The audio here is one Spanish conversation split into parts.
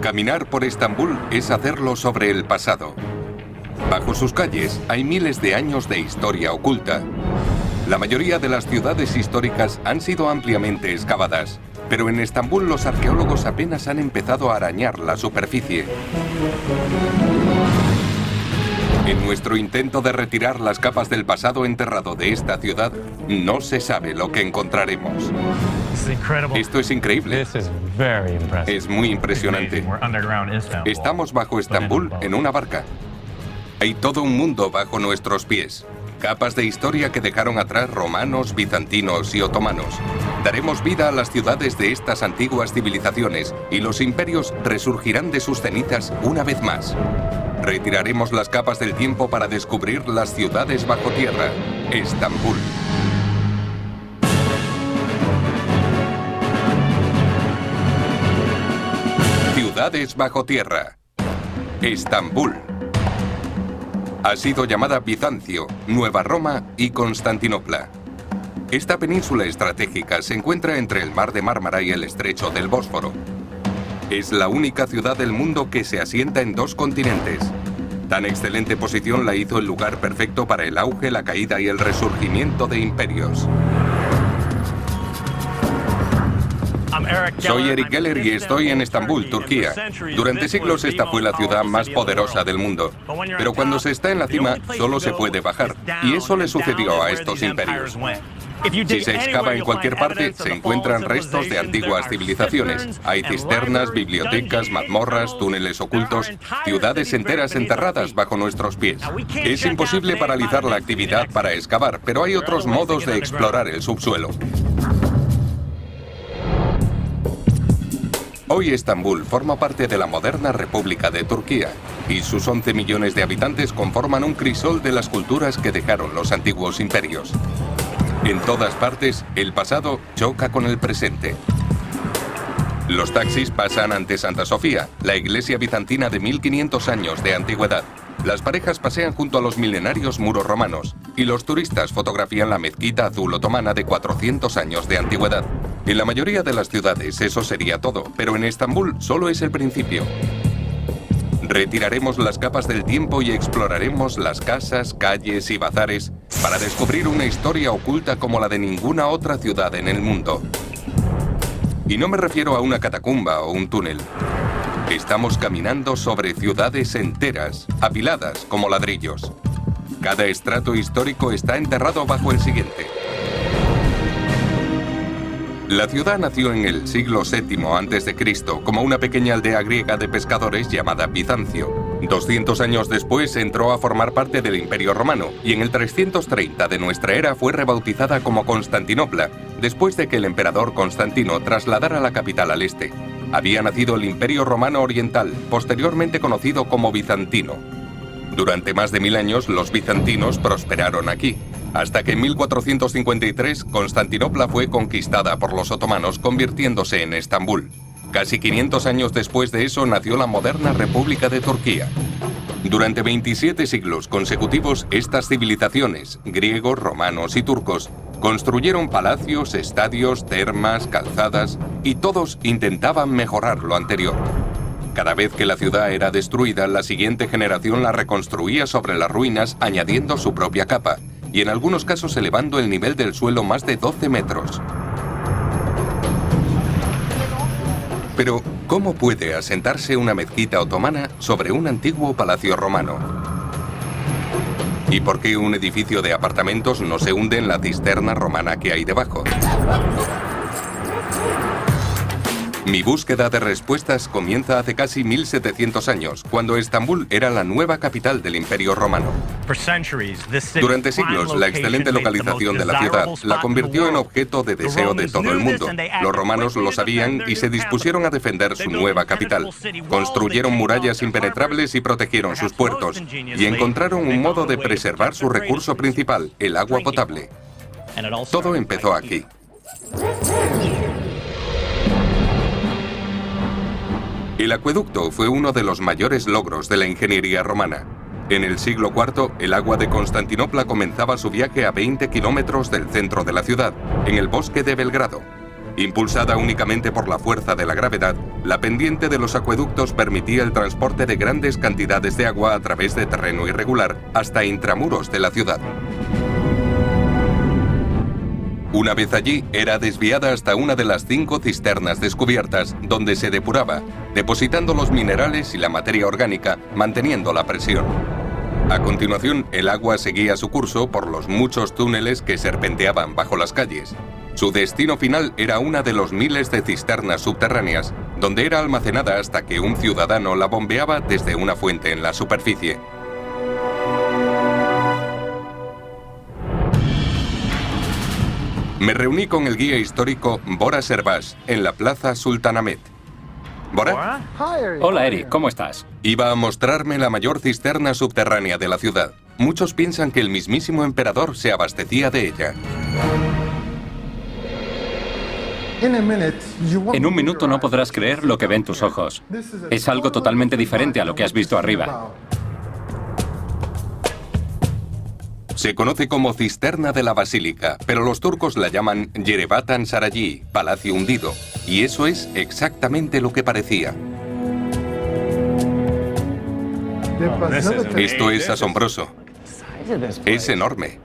Caminar por Estambul es hacerlo sobre el pasado. Bajo sus calles hay miles de años de historia oculta. La mayoría de las ciudades históricas han sido ampliamente excavadas, pero en Estambul los arqueólogos apenas han empezado a arañar la superficie. En nuestro intento de retirar las capas del pasado enterrado de esta ciudad, no se sabe lo que encontraremos. Esto es increíble. Es muy impresionante. Estamos bajo Estambul en una barca. Hay todo un mundo bajo nuestros pies. Capas de historia que dejaron atrás romanos, bizantinos y otomanos. Daremos vida a las ciudades de estas antiguas civilizaciones y los imperios resurgirán de sus cenizas una vez más. Retiraremos las capas del tiempo para descubrir las ciudades bajo tierra. Estambul. Ciudades bajo tierra. Estambul. Ha sido llamada Bizancio, Nueva Roma y Constantinopla. Esta península estratégica se encuentra entre el Mar de Mármara y el Estrecho del Bósforo. Es la única ciudad del mundo que se asienta en dos continentes. Tan excelente posición la hizo el lugar perfecto para el auge, la caída y el resurgimiento de imperios. Soy Eric Geller y estoy en Estambul, Turquía. Durante siglos esta fue la ciudad más poderosa del mundo. Pero cuando se está en la cima, solo se puede bajar. Y eso le sucedió a estos imperios. Si se excava en cualquier parte, se encuentran restos de antiguas civilizaciones. Hay cisternas, bibliotecas, mazmorras, túneles ocultos, ciudades enteras enterradas bajo nuestros pies. Es imposible paralizar la actividad para excavar, pero hay otros modos de explorar el subsuelo. Hoy Estambul forma parte de la moderna República de Turquía y sus 11 millones de habitantes conforman un crisol de las culturas que dejaron los antiguos imperios. En todas partes, el pasado choca con el presente. Los taxis pasan ante Santa Sofía, la iglesia bizantina de 1500 años de antigüedad. Las parejas pasean junto a los milenarios muros romanos y los turistas fotografían la mezquita azul otomana de 400 años de antigüedad. En la mayoría de las ciudades eso sería todo, pero en Estambul solo es el principio. Retiraremos las capas del tiempo y exploraremos las casas, calles y bazares para descubrir una historia oculta como la de ninguna otra ciudad en el mundo. Y no me refiero a una catacumba o un túnel. Estamos caminando sobre ciudades enteras, apiladas como ladrillos. Cada estrato histórico está enterrado bajo el siguiente. La ciudad nació en el siglo VII a.C. como una pequeña aldea griega de pescadores llamada Bizancio. 200 años después entró a formar parte del Imperio Romano y en el 330 de nuestra era fue rebautizada como Constantinopla, después de que el emperador Constantino trasladara la capital al este. Había nacido el Imperio Romano Oriental, posteriormente conocido como Bizantino. Durante más de 1000 años los bizantinos prosperaron aquí, hasta que en 1453 Constantinopla fue conquistada por los otomanos, convirtiéndose en Estambul. Casi 500 años después de eso nació la moderna República de Turquía. Durante 27 siglos consecutivos, estas civilizaciones, griegos, romanos y turcos, construyeron palacios, estadios, termas, calzadas, y todos intentaban mejorar lo anterior. Cada vez que la ciudad era destruida, la siguiente generación la reconstruía sobre las ruinas, añadiendo su propia capa, y en algunos casos elevando el nivel del suelo más de 12 metros. Pero, ¿cómo puede asentarse una mezquita otomana sobre un antiguo palacio romano? ¿Y por qué un edificio de apartamentos no se hunde en la cisterna romana que hay debajo? Mi búsqueda de respuestas comienza hace casi 1700 años, cuando Estambul era la nueva capital del Imperio Romano. Durante siglos, la excelente localización de la ciudad la convirtió en objeto de deseo de todo el mundo. Los romanos lo sabían y se dispusieron a defender su nueva capital. Construyeron murallas impenetrables y protegieron sus puertos, y encontraron un modo de preservar su recurso principal, el agua potable. Todo empezó aquí. El acueducto fue uno de los mayores logros de la ingeniería romana. En el siglo IV, el agua de Constantinopla comenzaba su viaje a 20 kilómetros del centro de la ciudad, en el bosque de Belgrado. Impulsada únicamente por la fuerza de la gravedad, La pendiente de los acueductos permitía el transporte de grandes cantidades de agua a través de terreno irregular hasta intramuros de la ciudad. Una vez allí, era desviada hasta una de las 5 cisternas descubiertas, donde se depuraba, depositando los minerales y la materia orgánica, manteniendo la presión. A continuación, el agua seguía su curso por los muchos túneles que serpenteaban bajo las calles. Su destino final era una de los miles de cisternas subterráneas, donde era almacenada hasta que un ciudadano la bombeaba desde una fuente en la superficie. Me reuní con el guía histórico Bora Servas en la Plaza Sultanahmet. ¿Bora? Hola Eric, ¿cómo estás? Iba a mostrarme la mayor cisterna subterránea de la ciudad. Muchos piensan que el mismísimo emperador se abastecía de ella. En un minuto no podrás creer lo que ven tus ojos. Es algo totalmente diferente a lo que has visto arriba. Se conoce como cisterna de la basílica, pero los turcos la llaman Yerebatan Sarayı, palacio hundido, y eso es exactamente lo que parecía. Esto es asombroso. Es enorme.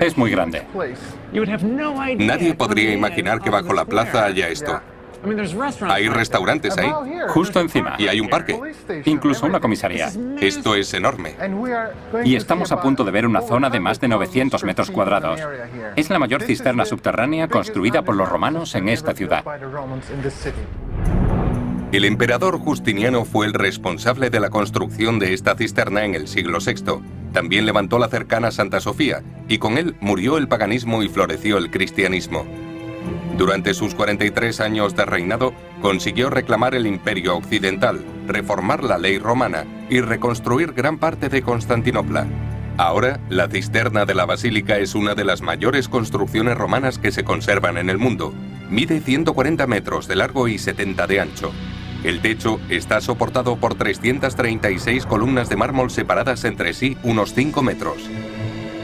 Es muy grande. Nadie podría imaginar que bajo la plaza haya esto. Hay restaurantes ahí. Justo encima. Y hay un parque. Incluso una comisaría. Esto es enorme. Y estamos a punto de ver una zona de más de 900 metros cuadrados. Es la mayor cisterna subterránea construida por los romanos en esta ciudad. El emperador Justiniano fue el responsable de la construcción de esta cisterna en el siglo VI. También levantó la cercana Santa Sofía, y con él murió el paganismo y floreció el cristianismo. Durante sus 43 años de reinado, consiguió reclamar el imperio occidental, reformar la ley romana y reconstruir gran parte de Constantinopla. Ahora, la cisterna de la basílica es una de las mayores construcciones romanas que se conservan en el mundo. Mide 140 metros de largo y 70 de ancho. El techo está soportado por 336 columnas de mármol separadas entre sí unos 5 metros.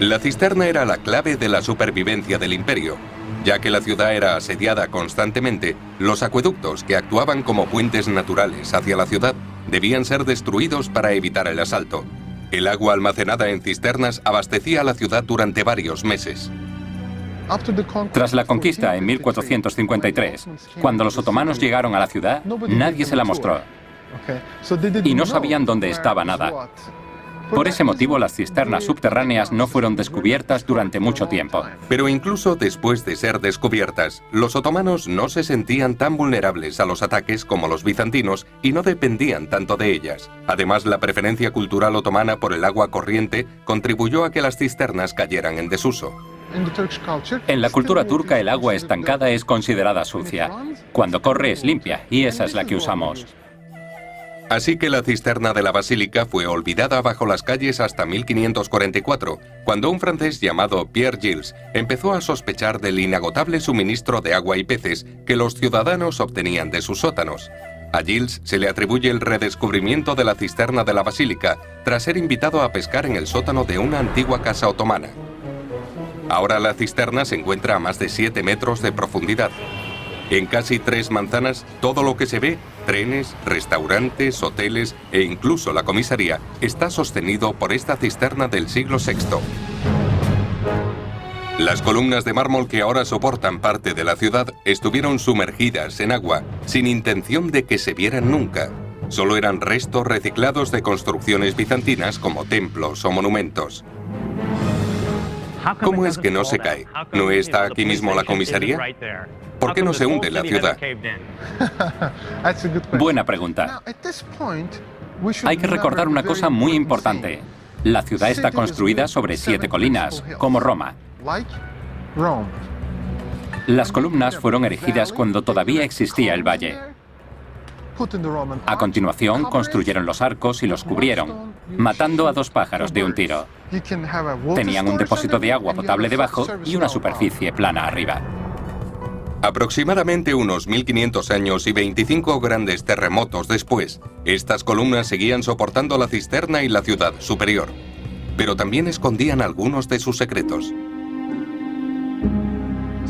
La cisterna era la clave de la supervivencia del imperio. Ya que la ciudad era asediada constantemente, los acueductos, que actuaban como puentes naturales hacia la ciudad, debían ser destruidos para evitar el asalto. El agua almacenada en cisternas abastecía a la ciudad durante varios meses. Tras la conquista en 1453, cuando los otomanos llegaron a la ciudad, nadie se la mostró. Y no sabían dónde estaba nada. Por ese motivo, las cisternas subterráneas no fueron descubiertas durante mucho tiempo. Pero incluso después de ser descubiertas, los otomanos no se sentían tan vulnerables a los ataques como los bizantinos y no dependían tanto de ellas. Además, la preferencia cultural otomana por el agua corriente contribuyó a que las cisternas cayeran en desuso. En la cultura turca, el agua estancada es considerada sucia. Cuando corre es limpia, y esa es la que usamos. Así que la cisterna de la basílica fue olvidada bajo las calles hasta 1544, cuando un francés llamado Pierre Gilles empezó a sospechar del inagotable suministro de agua y peces que los ciudadanos obtenían de sus sótanos. A Gilles se le atribuye el redescubrimiento de la cisterna de la basílica tras ser invitado a pescar en el sótano de una antigua casa otomana. Ahora la cisterna se encuentra a más de 7 metros de profundidad. En casi 3 manzanas, todo lo que se ve, trenes, restaurantes, hoteles e incluso la comisaría, está sostenido por esta cisterna del siglo VI. Las columnas de mármol que ahora soportan parte de la ciudad estuvieron sumergidas en agua, sin intención de que se vieran nunca. Solo eran restos reciclados de construcciones bizantinas como templos o monumentos. ¿Cómo es que no se cae? ¿No está aquí mismo la comisaría? ¿Por qué no se hunde la ciudad? Buena pregunta. Hay que recordar una cosa muy importante. La ciudad está construida sobre 7 colinas, como Roma. Las columnas fueron erigidas cuando todavía existía el valle. A continuación, construyeron los arcos y los cubrieron, matando a 2 pájaros de un tiro. Tenían un depósito de agua potable debajo y una superficie plana arriba. Aproximadamente unos 1500 años y 25 grandes terremotos después, estas columnas seguían soportando la cisterna y la ciudad superior, pero también escondían algunos de sus secretos.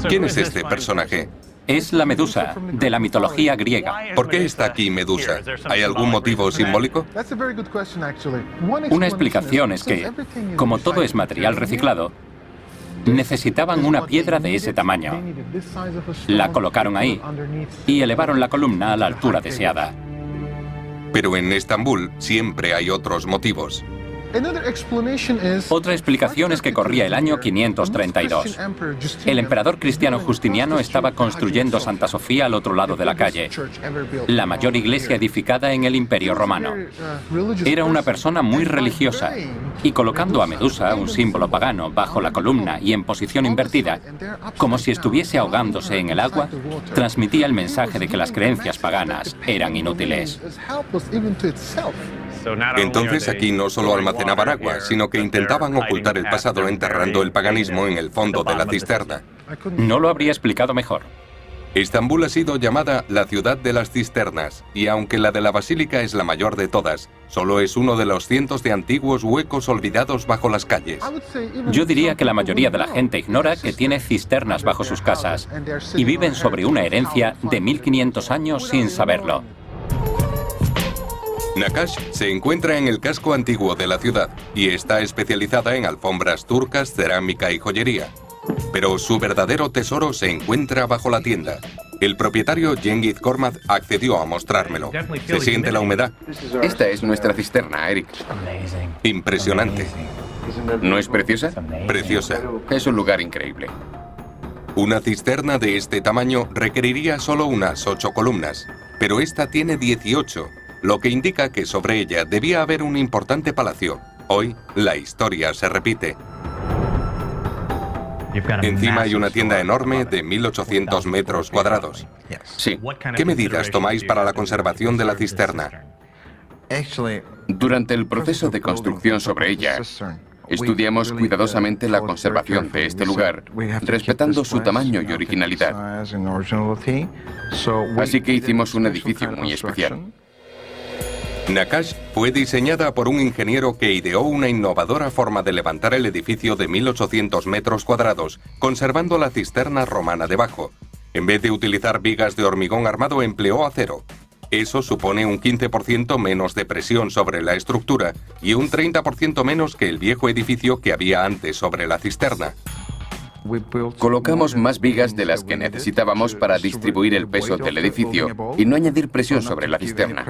¿Quién es este personaje? Es la Medusa, de la mitología griega. ¿Por qué está aquí Medusa? ¿Hay algún motivo simbólico? Una explicación es que, como todo es material reciclado, necesitaban una piedra de ese tamaño. La colocaron ahí y elevaron la columna a la altura deseada. Pero en Estambul siempre hay otros motivos. Otra explicación es que corría el año 532. El emperador cristiano Justiniano estaba construyendo Santa Sofía al otro lado de la calle, la mayor iglesia edificada en el Imperio Romano. Era una persona muy religiosa y colocando a Medusa, un símbolo pagano, bajo la columna y en posición invertida, como si estuviese ahogándose en el agua, transmitía el mensaje de que las creencias paganas eran inútiles. Entonces aquí no solo almacenaban agua, sino que intentaban ocultar el pasado enterrando el paganismo en el fondo de la cisterna. No lo habría explicado mejor. Estambul ha sido llamada la ciudad de las cisternas, y aunque la de la basílica es la mayor de todas, solo es uno de los cientos de antiguos huecos olvidados bajo las calles. Yo diría que la mayoría de la gente ignora que tiene cisternas bajo sus casas y viven sobre una herencia de 1500 años sin saberlo. Nakash se encuentra en el casco antiguo de la ciudad y está especializada en alfombras turcas, cerámica y joyería. Pero su verdadero tesoro se encuentra bajo la tienda. El propietario Cengiz Korkmaz accedió a mostrármelo. ¿Se siente la humedad? Esta es nuestra cisterna, Eric. Impresionante. ¿No es preciosa? Preciosa. Es un lugar increíble. Una cisterna de este tamaño requeriría solo unas 8 columnas, pero esta tiene 18. Lo que indica que sobre ella debía haber un importante palacio. Hoy, la historia se repite. Encima hay una tienda enorme de 1.800 metros cuadrados. Sí. ¿Qué medidas tomáis para la conservación de la cisterna? Durante el proceso de construcción sobre ella, estudiamos cuidadosamente la conservación de este lugar, respetando su tamaño y originalidad. Así que hicimos un edificio muy especial. Nakash fue diseñada por un ingeniero que ideó una innovadora forma de levantar el edificio de 1.800 metros cuadrados, conservando la cisterna romana debajo. En vez de utilizar vigas de hormigón armado, empleó acero. Eso supone un 15% menos de presión sobre la estructura y un 30% menos que el viejo edificio que había antes sobre la cisterna. Colocamos más vigas de las que necesitábamos para distribuir el peso del edificio y no añadir presión sobre la cisterna.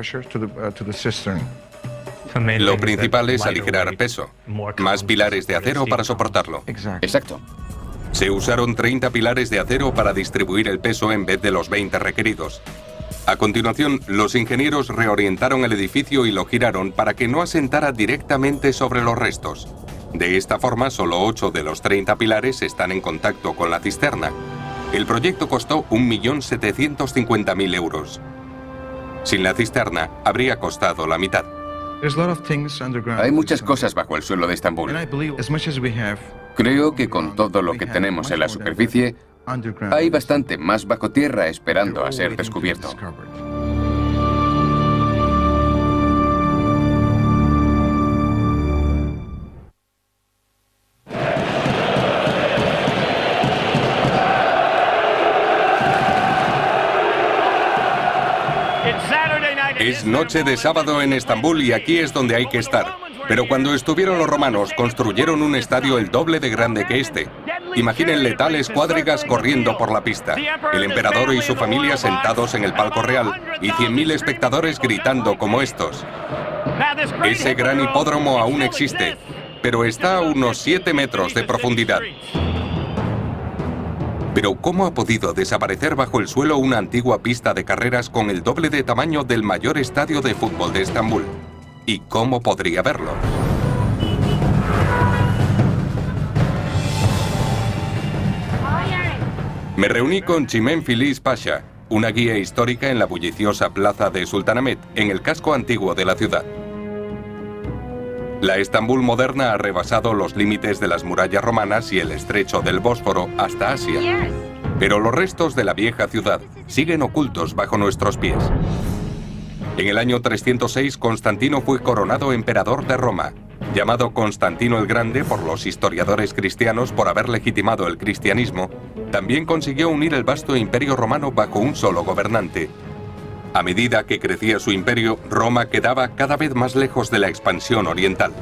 Lo principal es aligerar peso. Más pilares de acero para soportarlo. Exacto. Se usaron 30 pilares de acero para distribuir el peso en vez de los 20 requeridos. A continuación, los ingenieros reorientaron el edificio y lo giraron para que no asentara directamente sobre los restos. De esta forma, solo 8 de los 30 pilares están en contacto con la cisterna. El proyecto costó 1.750.000 euros. Sin la cisterna, habría costado la mitad. Hay muchas cosas bajo el suelo de Estambul. Creo que con todo lo que tenemos en la superficie, hay bastante más bajo tierra esperando a ser descubierto. Es noche de sábado en Estambul y aquí es donde hay que estar. Pero cuando estuvieron los romanos, construyeron un estadio el doble de grande que este. Imaginen tales cuadrigas corriendo por la pista, el emperador y su familia sentados en el palco real y 100.000 espectadores gritando como estos. Ese gran hipódromo aún existe, pero está a unos 7 metros de profundidad. Pero ¿cómo ha podido desaparecer bajo el suelo una antigua pista de carreras con el doble de tamaño del mayor estadio de fútbol de Estambul? ¿Y cómo podría verlo? Me reuní con Chimén Filiz Pasha, una guía histórica en la bulliciosa plaza de Sultanahmet, en el casco antiguo de la ciudad. La Estambul moderna ha rebasado los límites de las murallas romanas y el estrecho del Bósforo hasta Asia. Pero los restos de la vieja ciudad siguen ocultos bajo nuestros pies. En el año 306, Constantino fue coronado emperador de Roma, llamado Constantino el Grande por los historiadores cristianos por haber legitimado el cristianismo. también consiguió unir el vasto imperio romano bajo un solo gobernante. A medida que crecía su imperio, Roma quedaba cada vez más lejos de la expansión oriental.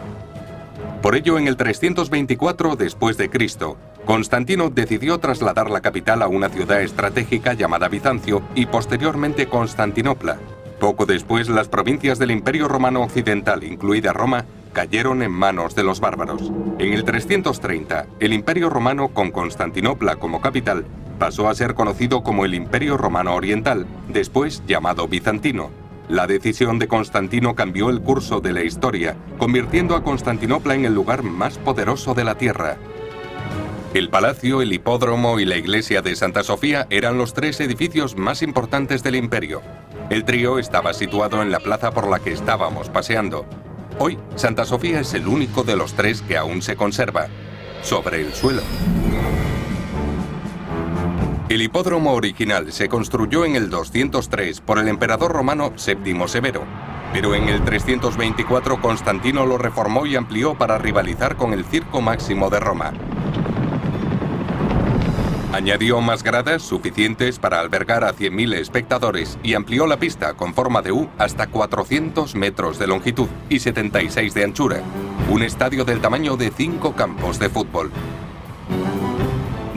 Por ello, en el 324 después de Cristo, Constantino decidió trasladar la capital a una ciudad estratégica llamada Bizancio y posteriormente Constantinopla. Poco después, las provincias del Imperio Romano Occidental, incluida Roma, cayeron en manos de los bárbaros. En el 330, el Imperio Romano, con Constantinopla como capital, pasó a ser conocido como el Imperio Romano Oriental, después llamado Bizantino. La decisión de Constantino cambió el curso de la historia, convirtiendo a Constantinopla en el lugar más poderoso de la tierra. El palacio, el hipódromo y la iglesia de Santa Sofía eran los tres edificios más importantes del imperio. El trío estaba situado en la plaza por la que estábamos paseando. Hoy, Santa Sofía es el único de los tres que aún se conserva, sobre el suelo. El hipódromo original se construyó en el 203 por el emperador romano Séptimo Severo, pero en el 324 Constantino lo reformó y amplió para rivalizar con el Circo Máximo de Roma. Añadió más gradas suficientes para albergar a 100.000 espectadores y amplió la pista con forma de U hasta 400 metros de longitud y 76 de anchura, un estadio del tamaño de 5 campos de fútbol.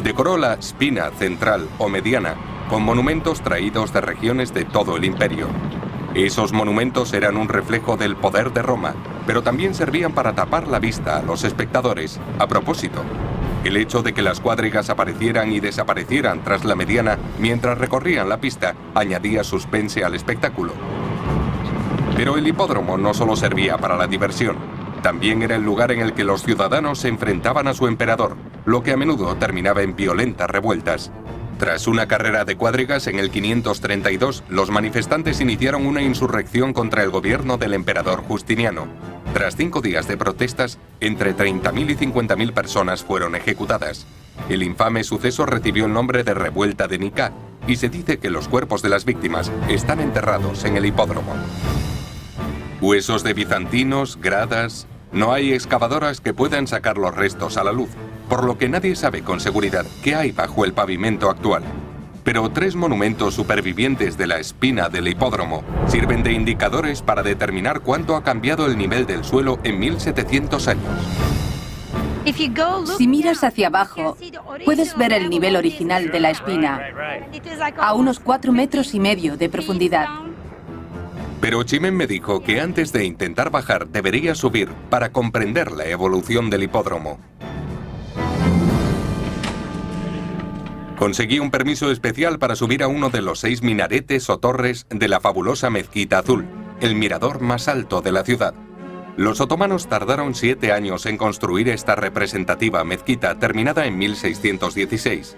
Decoró la spina central o mediana con monumentos traídos de regiones de todo el imperio. Esos monumentos eran un reflejo del poder de Roma, pero también servían para tapar la vista a los espectadores. A propósito, el hecho de que las cuadrigas aparecieran y desaparecieran tras la mediana mientras recorrían la pista añadía suspense al espectáculo. Pero el hipódromo no solo servía para la diversión, también era el lugar en el que los ciudadanos se enfrentaban a su emperador, lo que a menudo terminaba en violentas revueltas. Tras una carrera de cuadrigas en el 532, los manifestantes iniciaron una insurrección contra el gobierno del emperador Justiniano. Tras 5 días de protestas, entre 30.000 y 50.000 personas fueron ejecutadas. El infame suceso recibió el nombre de Revuelta de Nicá, y se dice que los cuerpos de las víctimas están enterrados en el hipódromo. Huesos de bizantinos, gradas... No hay excavadoras que puedan sacar los restos a la luz, por lo que nadie sabe con seguridad qué hay bajo el pavimento actual. Pero 3 monumentos supervivientes de la espina del hipódromo sirven de indicadores para determinar cuánto ha cambiado el nivel del suelo en 1700 años. Si miras hacia abajo, puedes ver el nivel original de la espina, a unos 4,5 metros de profundidad. Pero Chimén me dijo que antes de intentar bajar debería subir para comprender la evolución del hipódromo. Conseguí un permiso especial para subir a uno de los 6 minaretes o torres de la fabulosa Mezquita Azul, el mirador más alto de la ciudad. Los otomanos tardaron 7 años en construir esta representativa mezquita terminada en 1616.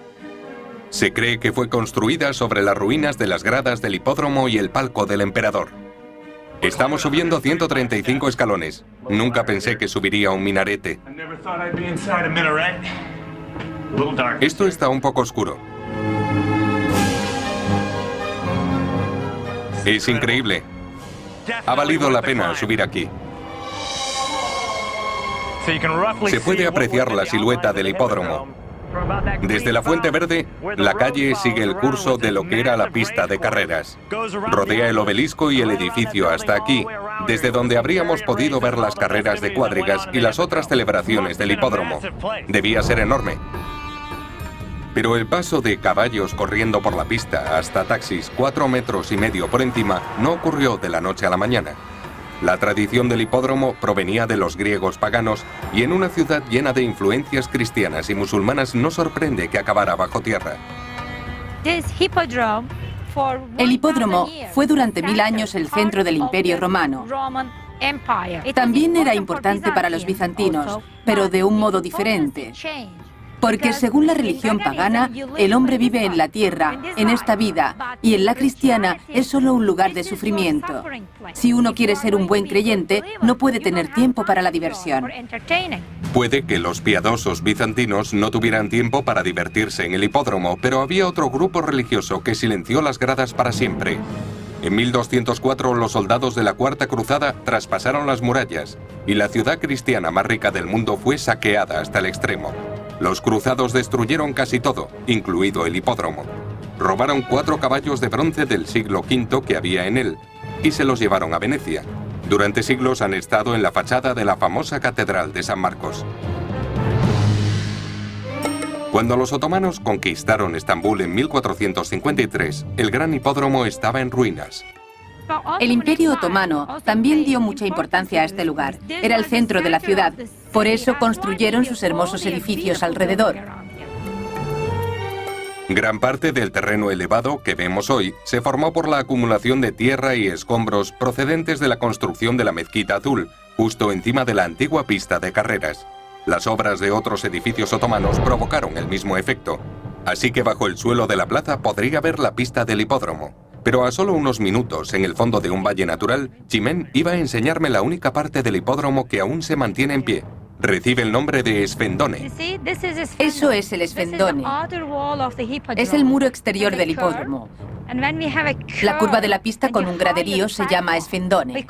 Se cree que fue construida sobre las ruinas de las gradas del hipódromo y el palco del emperador. Estamos subiendo 135 escalones. Nunca pensé que subiría un minarete. Esto está un poco oscuro. Es increíble. Ha valido la pena subir aquí. Se puede apreciar la silueta del hipódromo. Desde la Fuente Verde, la calle sigue el curso de lo que era la pista de carreras. Rodea el obelisco y el edificio hasta aquí, desde donde habríamos podido ver las carreras de cuadrigas y las otras celebraciones del hipódromo. Debía ser enorme. Pero el paso de caballos corriendo por la pista hasta taxis 4,5 metros por encima no ocurrió de la noche a la mañana. La tradición del hipódromo provenía de los griegos paganos y en una ciudad llena de influencias cristianas y musulmanas no sorprende que acabara bajo tierra. El hipódromo fue durante 1000 años el centro del Imperio Romano. También era importante para los bizantinos, pero de un modo diferente. Porque según la religión pagana, el hombre vive en la tierra, en esta vida, y en la cristiana es solo un lugar de sufrimiento. Si uno quiere ser un buen creyente, no puede tener tiempo para la diversión. Puede que los piadosos bizantinos no tuvieran tiempo para divertirse en el hipódromo, pero había otro grupo religioso que silenció las gradas para siempre. En 1204, los soldados de la Cuarta Cruzada traspasaron las murallas, y la ciudad cristiana más rica del mundo fue saqueada hasta el extremo. Los cruzados destruyeron casi todo, incluido el hipódromo. Robaron 4 caballos de bronce del siglo V que había en él y se los llevaron a Venecia. Durante siglos han estado en la fachada de la famosa Catedral de San Marcos. Cuando los otomanos conquistaron Estambul en 1453, el gran hipódromo estaba en ruinas. El Imperio Otomano también dio mucha importancia a este lugar. Era el centro de la ciudad. Por eso construyeron sus hermosos edificios alrededor. Gran parte del terreno elevado que vemos hoy se formó por la acumulación de tierra y escombros procedentes de la construcción de la Mezquita Azul, justo encima de la antigua pista de carreras. Las obras de otros edificios otomanos provocaron el mismo efecto, así que bajo el suelo de la plaza podría ver la pista del hipódromo. Pero a solo unos minutos, en el fondo de un valle natural, Chimène iba a enseñarme la única parte del hipódromo que aún se mantiene en pie. Recibe el nombre de Esfendone. Eso es el Esfendone. Es el muro exterior del hipódromo. La curva de la pista con un graderío se llama Esfendone.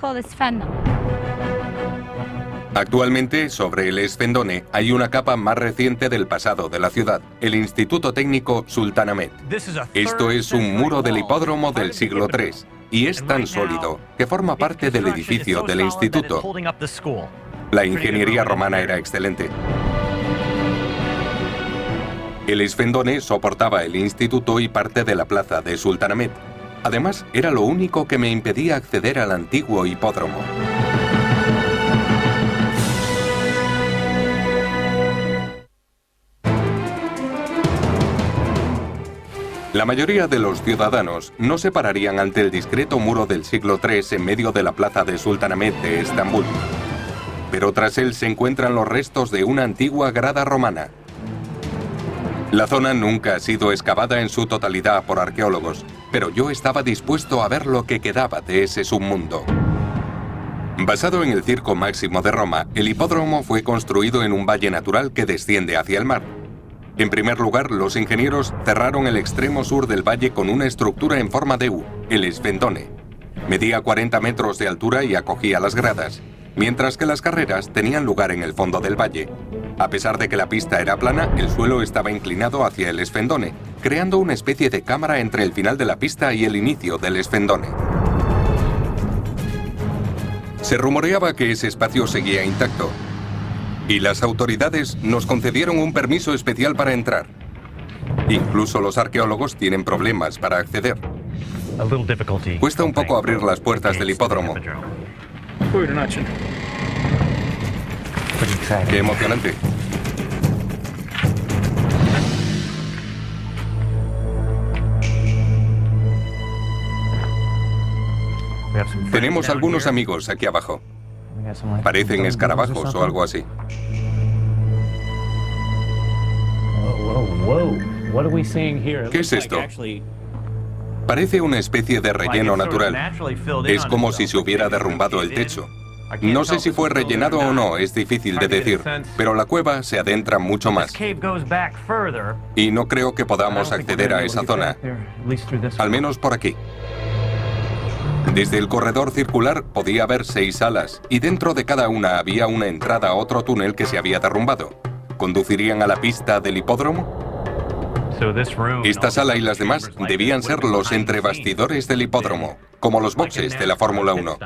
Actualmente, sobre el Esfendone, hay una capa más reciente del pasado de la ciudad, el Instituto Técnico Sultanahmet. Esto es un muro del hipódromo del siglo III, y es tan sólido que forma parte del edificio del instituto. La ingeniería romana era excelente. El Esfendone soportaba el instituto y parte de la plaza de Sultanahmet. Además, era lo único que me impedía acceder al antiguo hipódromo. La mayoría de los ciudadanos no se pararían ante el discreto muro del siglo III en medio de la plaza de Sultanahmet de Estambul. Pero tras él se encuentran los restos de una antigua grada romana. La zona nunca ha sido excavada en su totalidad por arqueólogos, pero yo estaba dispuesto a ver lo que quedaba de ese submundo. Basado en el Circo Máximo de Roma, el hipódromo fue construido en un valle natural que desciende hacia el mar. En primer lugar, los ingenieros cerraron el extremo sur del valle con una estructura en forma de U, el Esfendone. Medía 40 metros de altura y acogía las gradas, mientras que las carreras tenían lugar en el fondo del valle. A pesar de que la pista era plana, el suelo estaba inclinado hacia el Esfendone, creando una especie de cámara entre el final de la pista y el inicio del Esfendone. Se rumoreaba que ese espacio seguía intacto, y las autoridades nos concedieron un permiso especial para entrar. Incluso los arqueólogos tienen problemas para acceder. Cuesta un poco abrir las puertas del hipódromo. ¡Qué emocionante! Tenemos algunos amigos aquí abajo. Parecen escarabajos o algo así. ¿Qué es esto? Parece una especie de relleno natural. Es como si se hubiera derrumbado el techo. No sé si fue rellenado o no, es difícil de decir, pero la cueva se adentra mucho más. Y no creo que podamos acceder a esa zona, al menos por aquí. Desde el corredor circular podía haber 6 salas, y dentro de cada una había una entrada a otro túnel que se había derrumbado. ¿Conducirían a la pista del hipódromo? Esta sala y las demás debían ser los entrebastidores del hipódromo, como los boxes de la Fórmula 1.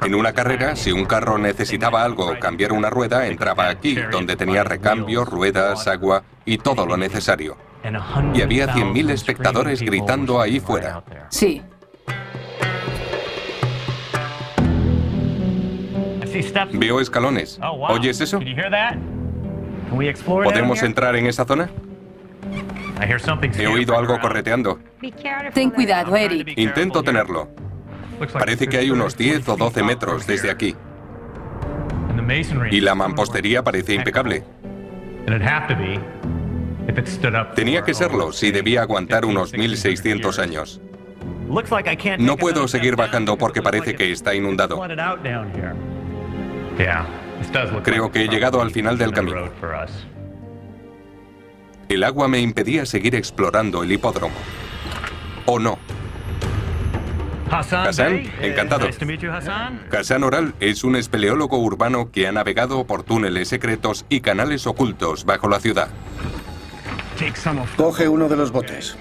En una carrera, si un carro necesitaba algo o cambiar una rueda, entraba aquí, donde tenía recambio, ruedas, agua y todo lo necesario. Y había 100.000 espectadores gritando ahí fuera. Sí. Veo escalones. ¿Oyes eso? ¿Podemos entrar en esa zona? He oído algo correteando. Ten cuidado, Eric. Intento tenerlo. Parece que hay unos 10 o 12 metros desde aquí. Y la mampostería parece impecable. Tenía que serlo si debía aguantar unos 1600 años. No puedo seguir bajando porque parece que está inundado. Creo que he llegado al final del camino. El agua me impedía seguir explorando el hipódromo. ¿O no? Hassan, encantado. Hassan Oral es un espeleólogo urbano que ha navegado por túneles secretos y canales ocultos bajo la ciudad. Coge uno de los botes.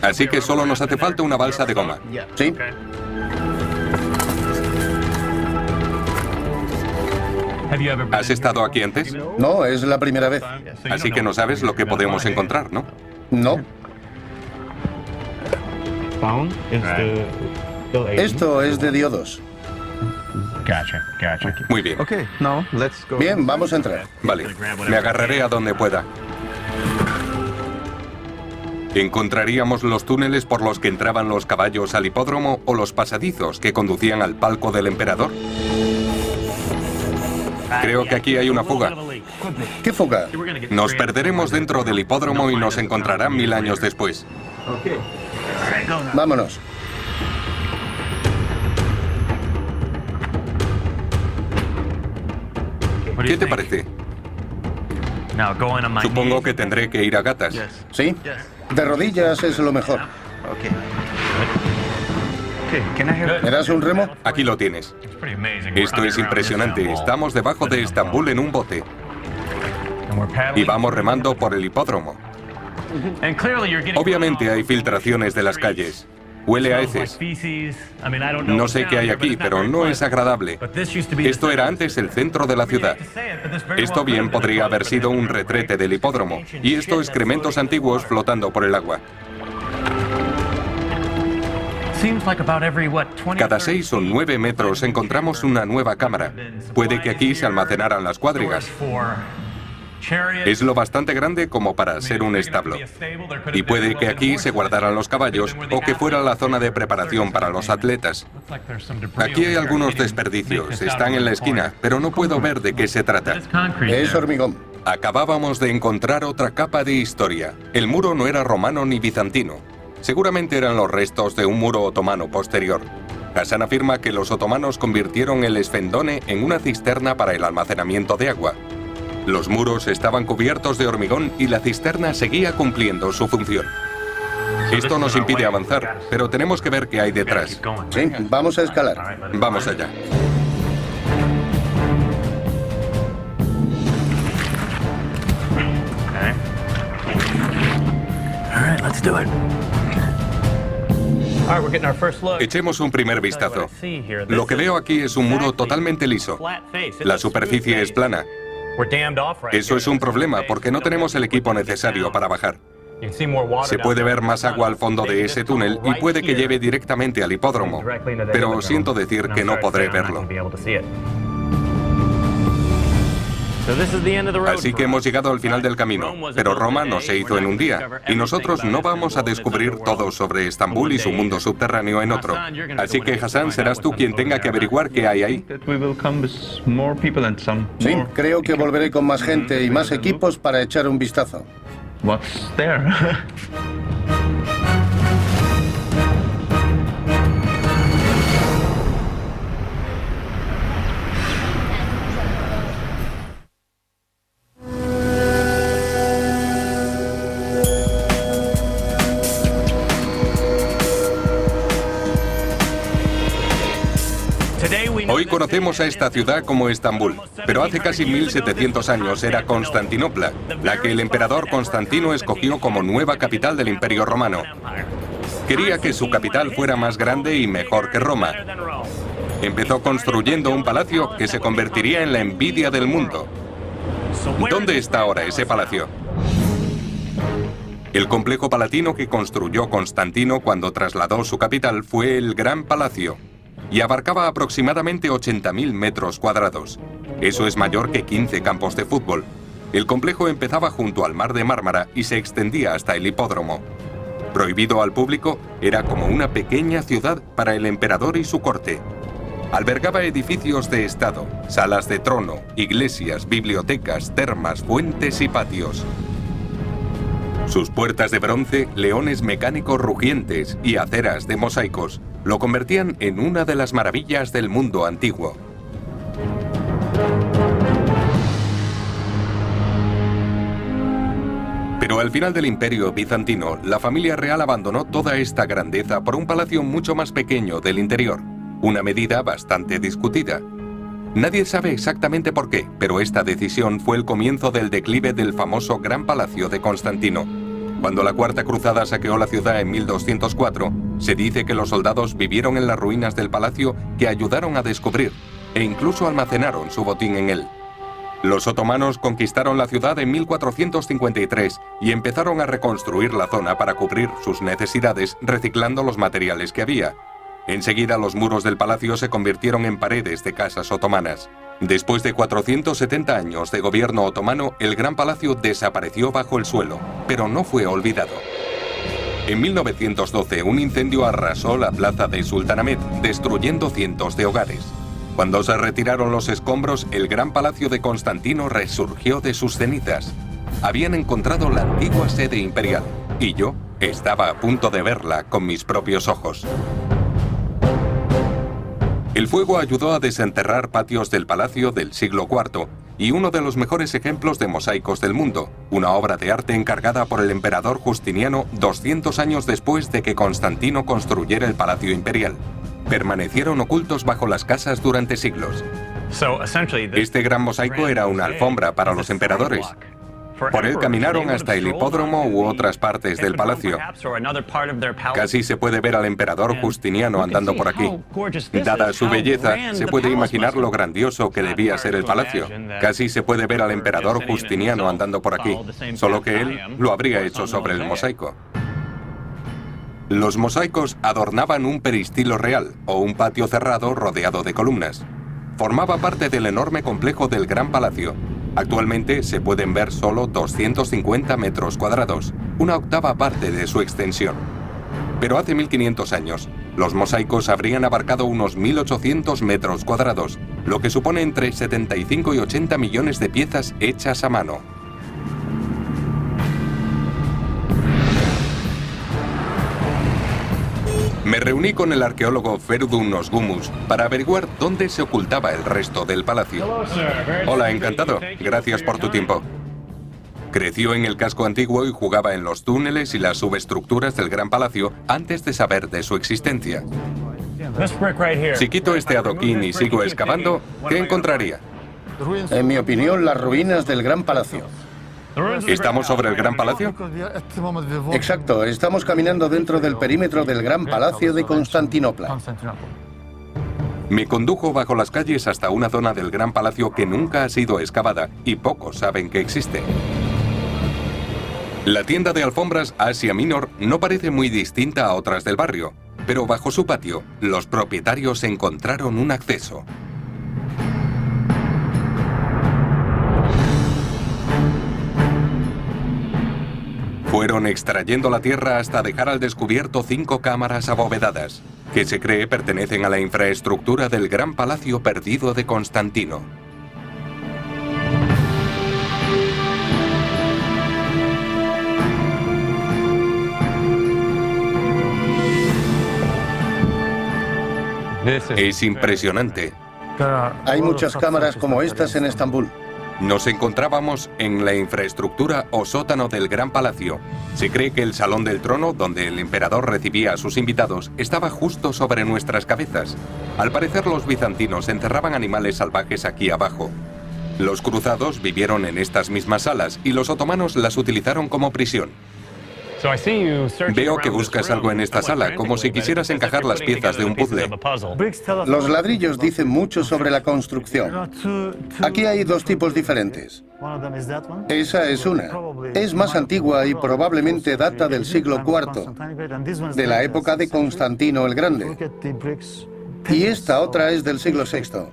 Así que solo nos hace falta una balsa de goma. ¿Sí? ¿Has estado aquí antes? No, es la primera vez. Así que no sabes lo que podemos encontrar, ¿no? No. Esto es de diodos. Muy bien. Bien, vamos a entrar. Vale, me agarraré a donde pueda. ¿Encontraríamos los túneles por los que entraban los caballos al hipódromo o los pasadizos que conducían al palco del emperador? Creo que aquí hay una fuga. ¿Qué fuga? Nos perderemos dentro del hipódromo y nos encontrarán 1000 años después. Vámonos. ¿Qué te parece? Supongo que tendré que ir a gatas. ¿Sí? De rodillas es lo mejor. ¿Me das un remo? Aquí lo tienes. Esto es impresionante. Estamos debajo de Estambul en un bote. Y vamos remando por el hipódromo. Obviamente hay filtraciones de las calles. Huele a heces. No sé qué hay aquí, pero no es agradable. Esto era antes el centro de la ciudad. Esto bien podría haber sido un retrete del hipódromo. Y esto excrementos antiguos flotando por el agua. Cada 6 o 9 metros encontramos una nueva cámara. Puede que aquí se almacenaran las cuadrigas. Es lo bastante grande como para ser un establo. Y puede que aquí se guardaran los caballos o que fuera la zona de preparación para los atletas. Aquí hay algunos desperdicios, están en la esquina, pero no puedo ver de qué se trata. Es hormigón. Acabábamos de encontrar otra capa de historia. El muro no era romano ni bizantino. Seguramente eran los restos de un muro otomano posterior. Hassan afirma que los otomanos convirtieron el esfendone en una cisterna para el almacenamiento de agua. Los muros estaban cubiertos de hormigón y la cisterna seguía cumpliendo su función. Esto nos impide avanzar, pero tenemos que ver qué hay detrás. Sí, vamos a escalar. Vamos allá. Echemos un primer vistazo. Lo que veo aquí es un muro totalmente liso. La superficie es plana. Eso es un problema porque no tenemos el equipo necesario para bajar. Se puede ver más agua al fondo de ese túnel y puede que lleve directamente al hipódromo, pero siento decir que no podré verlo. Así que hemos llegado al final del camino, pero Roma no se hizo en un día, y nosotros no vamos a descubrir todo sobre Estambul y su mundo subterráneo en otro. Así que, Hassan, serás tú quien tenga que averiguar qué hay ahí. Sí, creo que volveré con más gente y más equipos para echar un vistazo. Hoy conocemos a esta ciudad como Estambul, pero hace casi 1700 años era Constantinopla, la que el emperador Constantino escogió como nueva capital del Imperio Romano. Quería que su capital fuera más grande y mejor que Roma. Empezó construyendo un palacio que se convertiría en la envidia del mundo. ¿Dónde está ahora ese palacio? El complejo palatino que construyó Constantino cuando trasladó su capital fue el Gran Palacio, y abarcaba aproximadamente 80.000 metros cuadrados. Eso es mayor que 15 campos de fútbol. El complejo empezaba junto al Mar de Mármara y se extendía hasta el hipódromo. Prohibido al público, era como una pequeña ciudad para el emperador y su corte. Albergaba edificios de estado, salas de trono, iglesias, bibliotecas, termas, fuentes y patios. Sus puertas de bronce, leones mecánicos rugientes y aceras de mosaicos lo convertían en una de las maravillas del mundo antiguo. Pero al final del Imperio bizantino, la familia real abandonó toda esta grandeza por un palacio mucho más pequeño del interior, una medida bastante discutida. Nadie sabe exactamente por qué, pero esta decisión fue el comienzo del declive del famoso Gran Palacio de Constantino. Cuando la Cuarta Cruzada saqueó la ciudad en 1204, se dice que los soldados vivieron en las ruinas del palacio que ayudaron a descubrir, e incluso almacenaron su botín en él. Los otomanos conquistaron la ciudad en 1453 y empezaron a reconstruir la zona para cubrir sus necesidades reciclando los materiales que había. Enseguida los muros del palacio se convirtieron en paredes de casas otomanas. Después de 470 años de gobierno otomano, el Gran Palacio desapareció bajo el suelo, pero no fue olvidado. En 1912, un incendio arrasó la plaza de Sultanahmet, destruyendo cientos de hogares. Cuando se retiraron los escombros, el Gran Palacio de Constantino resurgió de sus cenizas. Habían encontrado la antigua sede imperial, y yo estaba a punto de verla con mis propios ojos. El fuego ayudó a desenterrar patios del palacio del siglo IV y uno de los mejores ejemplos de mosaicos del mundo, una obra de arte encargada por el emperador Justiniano 200 años después de que Constantino construyera el palacio imperial. Permanecieron ocultos bajo las casas durante siglos. Este gran mosaico era una alfombra para los emperadores. Por él caminaron hasta el hipódromo u otras partes del palacio. Casi se puede ver al emperador Justiniano andando por aquí. Dada su belleza, se puede imaginar lo grandioso que debía ser el palacio. Casi se puede ver al emperador Justiniano andando por aquí, solo que él lo habría hecho sobre el mosaico. Los mosaicos adornaban un peristilo real o un patio cerrado rodeado de columnas. Formaba parte del enorme complejo del Gran Palacio. Actualmente se pueden ver solo 250 metros cuadrados, una octava parte de su extensión. Pero hace 1500 años, los mosaicos habrían abarcado unos 1800 metros cuadrados, lo que supone entre 75 y 80 millones de piezas hechas a mano. Me reuní con el arqueólogo Feridun Özgürmüş para averiguar dónde se ocultaba el resto del palacio. Hola, encantado. Gracias por tu tiempo. Creció en el casco antiguo y jugaba en los túneles y las subestructuras del Gran Palacio antes de saber de su existencia. Si quito este adoquín y sigo excavando, ¿qué encontraría? En mi opinión, las ruinas del Gran Palacio. ¿Estamos sobre el Gran Palacio? Exacto, estamos caminando dentro del perímetro del Gran Palacio de Constantinopla. Me condujo bajo las calles hasta una zona del Gran Palacio que nunca ha sido excavada y pocos saben que existe. La tienda de alfombras Asia Minor no parece muy distinta a otras del barrio, pero bajo su patio, los propietarios encontraron un acceso. Fueron extrayendo la tierra hasta dejar al descubierto 5 cámaras abovedadas, que se cree pertenecen a la infraestructura del Gran Palacio perdido de Constantino. Es impresionante. Hay muchas cámaras como estas en Estambul. Nos encontrábamos en la infraestructura o sótano del Gran Palacio. Se cree que el Salón del Trono, donde el emperador recibía a sus invitados, estaba justo sobre nuestras cabezas. Al parecer, los bizantinos enterraban animales salvajes aquí abajo. Los cruzados vivieron en estas mismas salas y los otomanos las utilizaron como prisión. Veo que buscas algo en esta sala, como si quisieras encajar las piezas de un puzzle. Los ladrillos dicen mucho sobre la construcción. Aquí hay 2 tipos diferentes. Esa es una. Es más antigua y probablemente data del siglo IV, de la época de Constantino el Grande. Y esta otra es del siglo VI.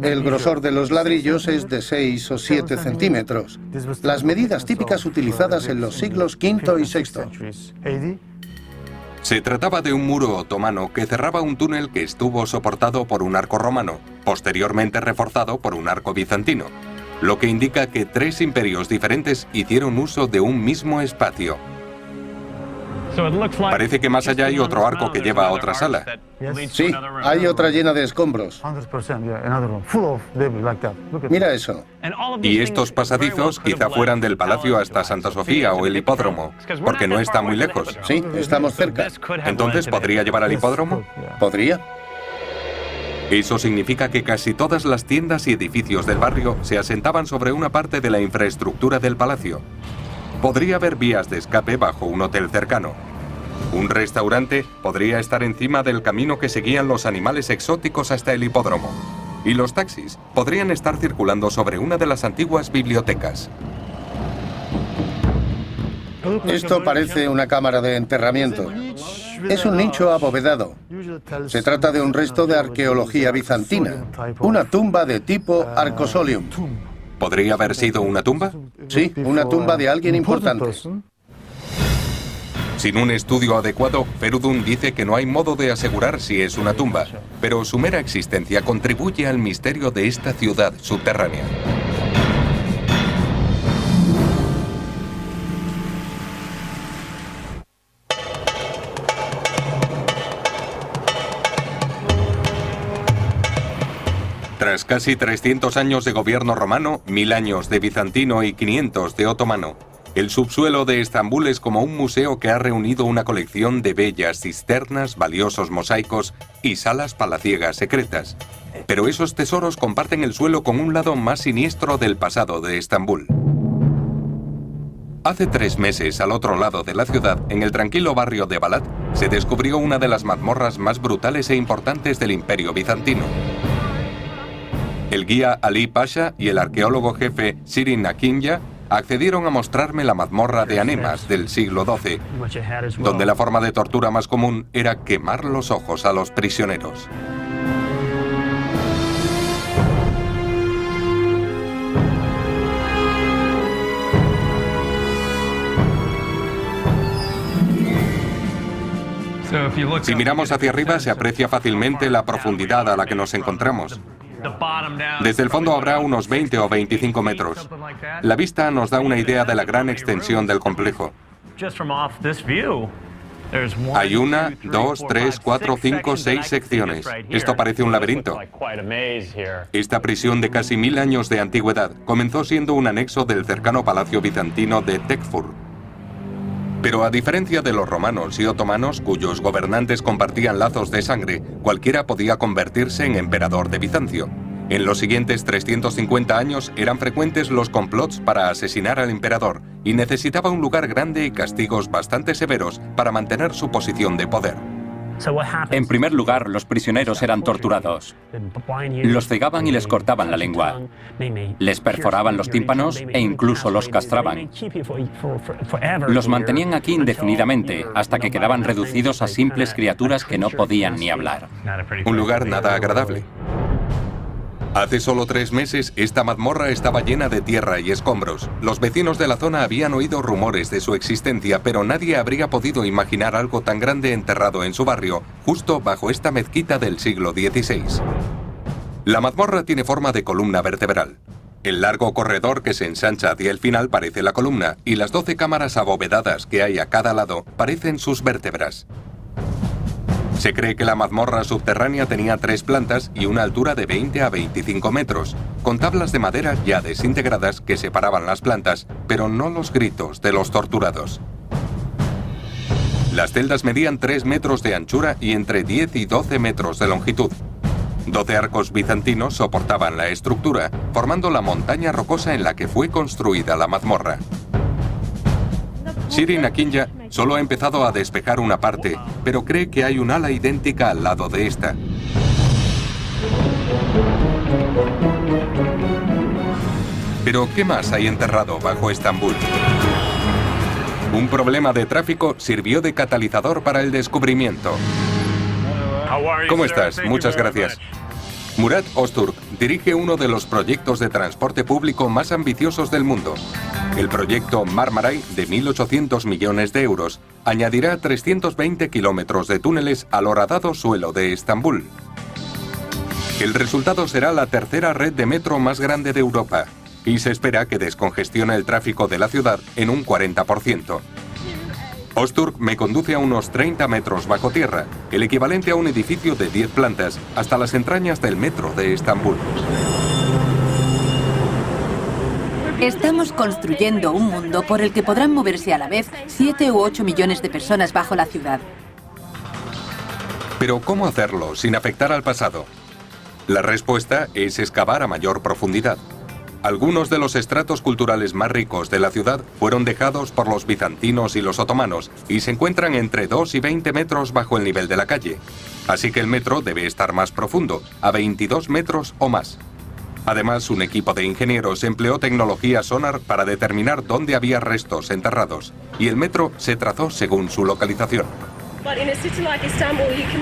El grosor de los ladrillos es de 6 o 7 centímetros, las medidas típicas utilizadas en los siglos V y VI. Se trataba de un muro otomano que cerraba un túnel que estuvo soportado por un arco romano, posteriormente reforzado por un arco bizantino, lo que indica que 3 imperios diferentes hicieron uso de un mismo espacio. Parece que más allá hay otro arco que lleva a otra sala. Sí, hay otra llena de escombros. 100%, yeah, another one full of debris like that. Look at Mira eso. Y estos pasadizos quizá fueran del palacio hasta Santa Sofía o el hipódromo, porque no está muy lejos. Sí, estamos cerca. Entonces, ¿podría llevar al hipódromo? ¿Podría? Eso significa que casi todas las tiendas y edificios del barrio se asentaban sobre una parte de la infraestructura del palacio. Podría haber vías de escape bajo un hotel cercano. Un restaurante podría estar encima del camino que seguían los animales exóticos hasta el hipódromo. Y los taxis podrían estar circulando sobre una de las antiguas bibliotecas. Esto parece una cámara de enterramiento. Es un nicho abovedado. Se trata de un resto de arqueología bizantina. Una tumba de tipo Arcosolium. ¿Podría haber sido una tumba? Sí, una tumba de alguien importante. Sin un estudio adecuado, Feridun dice que no hay modo de asegurar si es una tumba, pero su mera existencia contribuye al misterio de esta ciudad subterránea. Tras casi 300 años de gobierno romano, 1000 años de bizantino y 500 de otomano, el subsuelo de Estambul es como un museo que ha reunido una colección de bellas cisternas, valiosos mosaicos y salas palaciegas secretas. Pero esos tesoros comparten el suelo con un lado más siniestro del pasado de Estambul. Hace 3 meses, al otro lado de la ciudad, en el tranquilo barrio de Balat, se descubrió una de las mazmorras más brutales e importantes del Imperio bizantino. El guía Ali Pasha y el arqueólogo jefe Shirin Akinja accedieron a mostrarme la mazmorra de Anemas del siglo XII, donde la forma de tortura más común era quemar los ojos a los prisioneros. Si miramos hacia arriba, se aprecia fácilmente la profundidad a la que nos encontramos. Desde el fondo habrá unos 20 o 25 metros. La vista nos da una idea de la gran extensión del complejo. Hay 1, 2, 3, 4, 5, 6 secciones. Esto parece un laberinto. Esta prisión de casi 1000 años de antigüedad comenzó siendo un anexo del cercano palacio bizantino de Tekfur. Pero a diferencia de los romanos y otomanos, cuyos gobernantes compartían lazos de sangre, cualquiera podía convertirse en emperador de Bizancio. En los siguientes 350 años eran frecuentes los complots para asesinar al emperador y necesitaba un lugar grande y castigos bastante severos para mantener su posición de poder. En primer lugar, los prisioneros eran torturados. Los cegaban y les cortaban la lengua. Les perforaban los tímpanos e incluso los castraban. Los mantenían aquí indefinidamente, hasta que quedaban reducidos a simples criaturas que no podían ni hablar. Un lugar nada agradable. Hace solo 3 meses, esta mazmorra estaba llena de tierra y escombros. Los vecinos de la zona habían oído rumores de su existencia, pero nadie habría podido imaginar algo tan grande enterrado en su barrio, justo bajo esta mezquita del siglo XVI. La mazmorra tiene forma de columna vertebral. El largo corredor que se ensancha hacia el final parece la columna, y las 12 cámaras abovedadas que hay a cada lado parecen sus vértebras. Se cree que la mazmorra subterránea tenía 3 plantas y una altura de 20 a 25 metros, con tablas de madera ya desintegradas que separaban las plantas, pero no los gritos de los torturados. Las celdas medían 3 metros de anchura y entre 10 y 12 metros de longitud. 12 arcos bizantinos soportaban la estructura, formando la montaña rocosa en la que fue construida la mazmorra. Shirin Akinja solo ha empezado a despejar una parte, pero cree que hay un ala idéntica al lado de esta. Pero, ¿qué más hay enterrado bajo Estambul? Un problema de tráfico sirvió de catalizador para el descubrimiento. ¿Cómo estás? Muchas gracias. Murat Öztürk dirige uno de los proyectos de transporte público más ambiciosos del mundo. El proyecto Marmaray, de 1.800 millones de euros, añadirá 320 kilómetros de túneles al horadado suelo de Estambul. El resultado será la tercera red de metro más grande de Europa, y se espera que descongestione el tráfico de la ciudad en un 40%. Ozturk me conduce a unos 30 metros bajo tierra, el equivalente a un edificio de 10 plantas, hasta las entrañas del metro de Estambul. Estamos construyendo un mundo por el que podrán moverse a la vez 7 u 8 millones de personas bajo la ciudad. Pero ¿cómo hacerlo sin afectar al pasado? La respuesta es excavar a mayor profundidad. Algunos de los estratos culturales más ricos de la ciudad fueron dejados por los bizantinos y los otomanos y se encuentran entre 2 y 20 metros bajo el nivel de la calle. Así que el metro debe estar más profundo, a 22 metros o más. Además, un equipo de ingenieros empleó tecnología sonar para determinar dónde había restos enterrados, y el metro se trazó según su localización.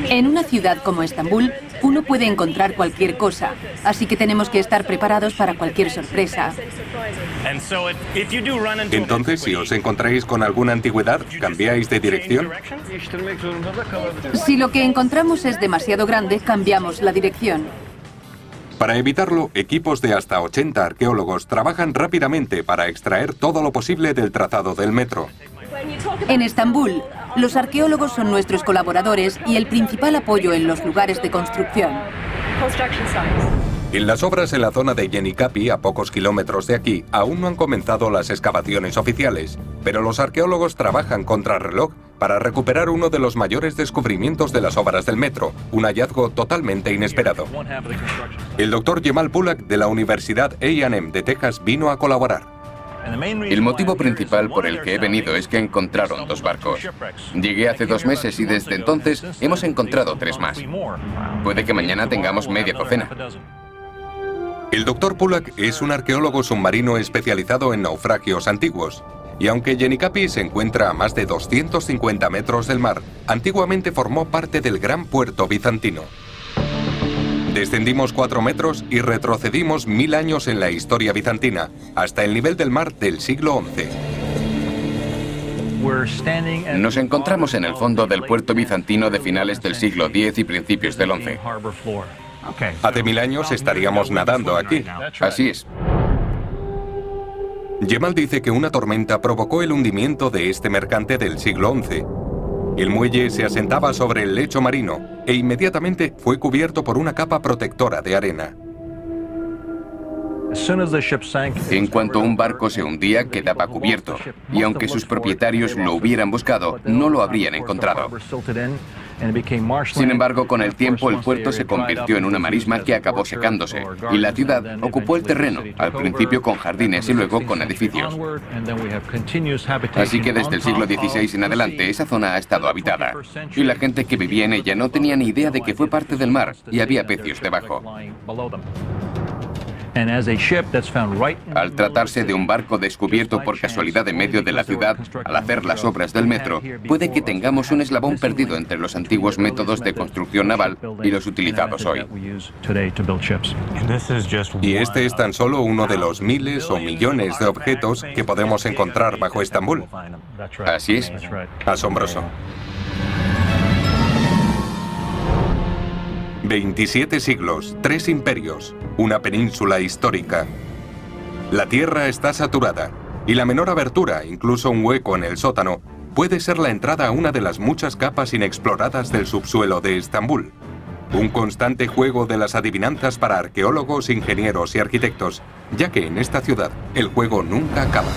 En una ciudad como Estambul, uno puede encontrar cualquier cosa, así que tenemos que estar preparados para cualquier sorpresa. Entonces, si os encontráis con alguna antigüedad, ¿cambiáis de dirección? Si lo que encontramos es demasiado grande, cambiamos la dirección. Para evitarlo, equipos de hasta 80 arqueólogos trabajan rápidamente para extraer todo lo posible del trazado del metro. En Estambul, los arqueólogos son nuestros colaboradores y el principal apoyo en los lugares de construcción. En las obras en la zona de Yenikapi, a pocos kilómetros de aquí, aún no han comenzado las excavaciones oficiales, pero los arqueólogos trabajan contrarreloj para recuperar uno de los mayores descubrimientos de las obras del metro, un hallazgo totalmente inesperado. El doctor Jemal Pulak de la Universidad A&M de Texas vino a colaborar. El motivo principal por el que he venido es que encontraron 2 barcos. Llegué hace 2 meses y desde entonces hemos encontrado 3 más. Puede que mañana tengamos media docena. El doctor Pulak es un arqueólogo submarino especializado en naufragios antiguos. Y aunque Yenikapi se encuentra a más de 250 metros del mar, antiguamente formó parte del gran puerto bizantino. Descendimos 4 metros y retrocedimos 1000 años en la historia bizantina, hasta el nivel del mar del siglo XI. Nos encontramos en el fondo del puerto bizantino de finales del siglo X y principios del XI. Hace 1000 años estaríamos nadando aquí. Así es. Jemal dice que una tormenta provocó el hundimiento de este mercante del siglo XI. El muelle se asentaba sobre el lecho marino e inmediatamente fue cubierto por una capa protectora de arena. En cuanto un barco se hundía, quedaba cubierto, y aunque sus propietarios lo hubieran buscado, no lo habrían encontrado. Sin embargo, con el tiempo el puerto se convirtió en una marisma que acabó secándose, y la ciudad ocupó el terreno, al principio con jardines y luego con edificios. Así que desde el siglo XVI en adelante esa zona ha estado habitada, y la gente que vivía en ella no tenía ni idea de que fue parte del mar, y había pecios debajo. Al tratarse de un barco descubierto por casualidad en medio de la ciudad, al hacer las obras del metro, puede que tengamos un eslabón perdido entre los antiguos métodos de construcción naval y los utilizados hoy. Y este es tan solo uno de los miles o millones de objetos que podemos encontrar bajo Estambul. Así es. Asombroso. 27 siglos, 3 imperios, una península histórica. La tierra está saturada, y la menor abertura, incluso un hueco en el sótano, puede ser la entrada a una de las muchas capas inexploradas del subsuelo de Estambul. Un constante juego de las adivinanzas para arqueólogos, ingenieros y arquitectos, ya que en esta ciudad el juego nunca acaba.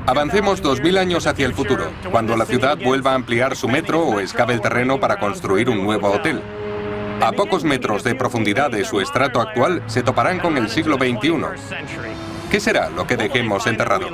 Avancemos 2000 años hacia el futuro, cuando la ciudad vuelva a ampliar su metro o excave el terreno para construir un nuevo hotel. A pocos metros de profundidad de su estrato actual se toparán con el siglo XXI. ¿Qué será lo que dejemos enterrado?